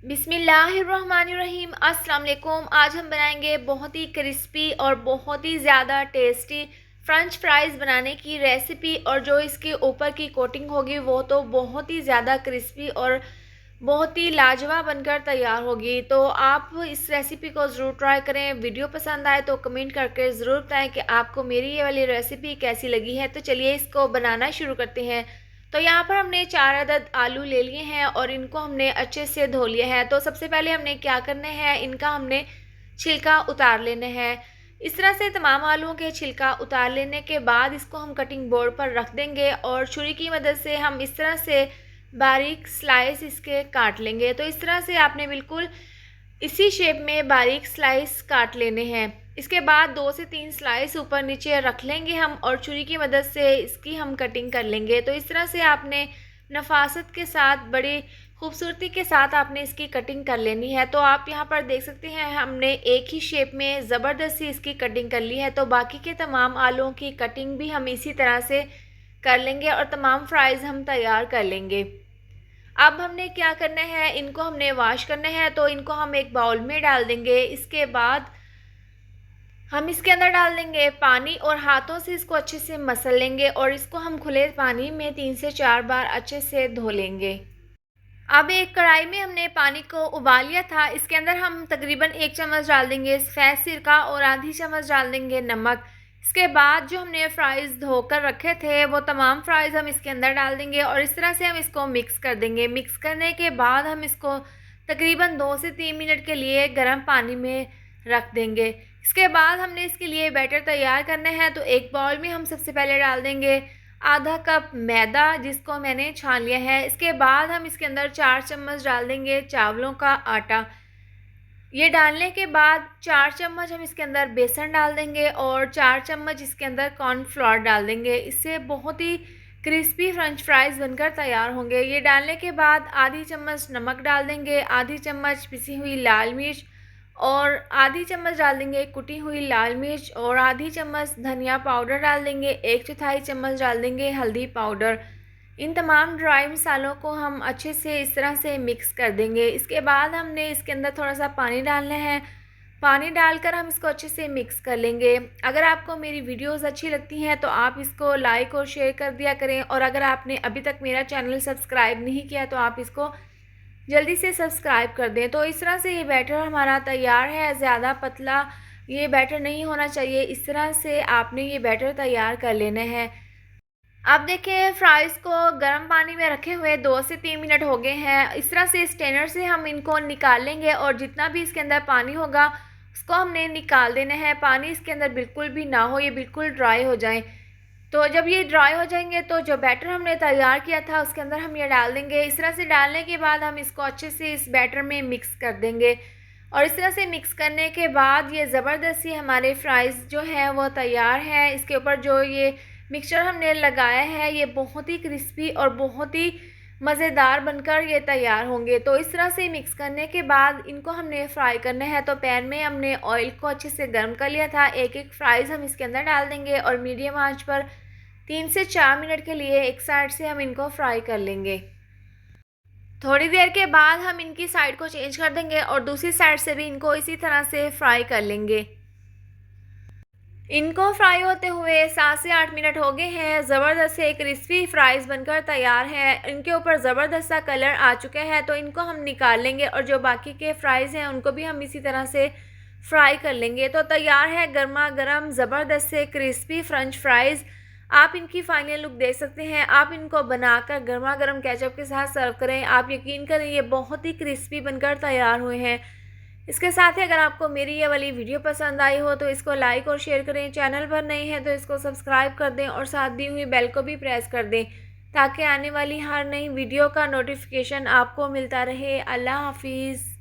बिस्मिल्लाहिर्रहमानिर्रहीम। अस्सलाम वालेकुम। आज हम बनाएंगे बहुत ही क्रिस्पी और बहुत ही ज़्यादा टेस्टी फ़्रेंच फ्राइज़ बनाने की रेसिपी। और जो इसके ऊपर की कोटिंग होगी वो तो बहुत ही ज़्यादा क्रिस्पी और बहुत ही लाजवाब बनकर तैयार होगी। तो आप इस रेसिपी को ज़रूर ट्राई करें। वीडियो पसंद आए तो कमेंट करके ज़रूर बताएं कि आपको मेरी ये वाली रेसिपी कैसी लगी है। तो चलिए इसको बनाना शुरू करते हैं। तो यहाँ पर हमने 4 अदद आलू ले लिए हैं और इनको हमने अच्छे से धो लिया है। तो सबसे पहले हमने क्या करना है, इनका हमने छिलका उतार लेना है। इस तरह से तमाम आलूओं के छिलका उतार लेने के बाद इसको हम कटिंग बोर्ड पर रख देंगे और छुरी की मदद से हम इस तरह से बारीक स्लाइस इसके काट लेंगे। तो इस तरह से आपने बिल्कुल इसी शेप में बारीक स्लाइस काट लेने हैं। इसके बाद 2 से 3 स्लाइस ऊपर नीचे रख लेंगे हम और छुरी की मदद से इसकी हम कटिंग कर लेंगे। तो इस तरह से आपने नफासत के साथ, बड़ी खूबसूरती के साथ आपने इसकी कटिंग कर लेनी है। तो आप यहाँ पर देख सकते हैं हमने एक ही शेप में ज़बरदस्त सी इसकी कटिंग कर ली है। तो बाकी के तमाम आलूओं की कटिंग भी हम इसी तरह से कर लेंगे और तमाम फ्राइज़ हम तैयार कर लेंगे। अब हमने क्या करना है, इनको हमने वॉश करना है। तो इनको हम एक बाउल में डाल देंगे। इसके बाद हम इसके अंदर डाल देंगे पानी और हाथों से इसको अच्छे से मसल लेंगे और इसको हम खुले पानी में 3 से 4 बार अच्छे से धो लेंगे। अब एक कढ़ाई में हमने पानी को उबाल लिया था। इसके अंदर हम तकरीबन 1 चम्मच डाल देंगे सफ़ेद सिरका और आधी चम्मच डाल देंगे नमक। इसके बाद जो हमने फ्राइज़ धोकर रखे थे वो तमाम फ्राइज़ हम इसके अंदर डाल देंगे और इस तरह से हम इसको मिक्स कर देंगे। मिक्स करने के बाद हम इसको तकरीबन 2 से 3 मिनट के लिए गर्म पानी में रख देंगे। इसके बाद हमने इसके लिए बैटर तैयार करना है। तो एक बाउल में हम सबसे पहले डाल देंगे आधा कप मैदा, जिसको मैंने छान लिया है। इसके बाद हम इसके अंदर 4 चम्मच डाल देंगे चावलों का आटा। ये डालने के बाद 4 चम्मच हम इसके अंदर बेसन डाल देंगे और 4 चम्मच इसके अंदर कॉर्नफ्लोर डाल देंगे। इससे बहुत ही क्रिस्पी फ्रेंच फ्राइज़ बनकर तैयार होंगे। ये डालने के बाद आधी चम्मच नमक डाल देंगे, आधी चम्मच पिसी हुई लाल मिर्च और आधी चम्मच डाल देंगे कुटी हुई लाल मिर्च और आधी चम्मच धनिया पाउडर डाल देंगे, 1/4 चम्मच डाल देंगे हल्दी पाउडर। इन तमाम ड्राई मसालों को हम अच्छे से इस तरह से मिक्स कर देंगे। इसके बाद हमने इसके अंदर थोड़ा सा पानी डालना है। पानी डालकर हम इसको अच्छे से मिक्स कर लेंगे। अगर आपको मेरी वीडियोस अच्छी लगती हैं तो आप इसको लाइक और शेयर कर दिया करें और अगर आपने अभी तक मेरा चैनल सब्सक्राइब नहीं किया तो आप इसको जल्दी से सब्सक्राइब कर दें। तो इस तरह से ये बैटर हमारा तैयार है। ज़्यादा पतला ये बैटर नहीं होना चाहिए। इस तरह से आपने ये बैटर तैयार कर लेना है। अब देखिए फ्राइज़ को गर्म पानी में रखे हुए 2 से 3 मिनट हो गए हैं। इस तरह से स्ट्रेनर से हम इनको निकाल लेंगे और जितना भी इसके अंदर पानी होगा उसको हमने निकाल देना है। पानी इसके अंदर बिल्कुल भी ना हो, ये बिल्कुल ड्राई हो जाए। तो जब ये ड्राई हो जाएंगे तो जो बैटर हमने तैयार किया था उसके अंदर हम ये डाल देंगे। इस तरह से डालने के बाद हम इसको अच्छे से इस बैटर में मिक्स कर देंगे और इस तरह से मिक्स करने के बाद ये ज़बरदस्त सी हमारे फ्राइज़ जो हैं वो तैयार है। इसके ऊपर जो ये मिक्सचर हमने लगाया है ये बहुत ही क्रिस्पी और बहुत ही मज़ेदार बनकर ये तैयार होंगे। तो इस तरह से मिक्स करने के बाद इनको हमने फ्राई करना है। तो पैन में हमने ऑयल को अच्छे से गर्म कर लिया था। एक एक फ्राइज़ हम इसके अंदर डाल देंगे और मीडियम आंच पर 3 से 4 मिनट के लिए एक साइड से हम इनको फ्राई कर लेंगे। थोड़ी देर के बाद हम इनकी साइड को चेंज कर देंगे और दूसरी साइड से भी इनको इसी तरह से फ्राई कर लेंगे। इनको फ्राई होते हुए 7 से 8 मिनट हो गए हैं। ज़बरदस्त से क्रिस्पी फ्राइज़ बनकर तैयार है। इनके ऊपर ज़बरदस्त सा कलर आ चुका है। तो इनको हम निकाल लेंगे और जो बाकी के फ्राइज़ हैं उनको भी हम इसी तरह से फ्राई कर लेंगे। तो तैयार है गर्मा गर्म ज़बरदस्त से क्रिस्पी फ्रेंच फ्राइज़। आप इनकी फाइनल लुक देख सकते हैं। आप इनको बनाकर गर्मा गर्म केचप के साथ सर्व करें। आप यकीन करें ये बहुत ही क्रिस्पी बनकर तैयार हुए हैं। इसके साथ ही अगर आपको मेरी ये वाली वीडियो पसंद आई हो तो इसको लाइक और शेयर करें। चैनल पर नए हैं तो इसको सब्सक्राइब कर दें और साथ दी हुई बेल को भी प्रेस कर दें ताकि आने वाली हर नई वीडियो का नोटिफिकेशन आपको मिलता रहे। अल्लाह हाफिज़।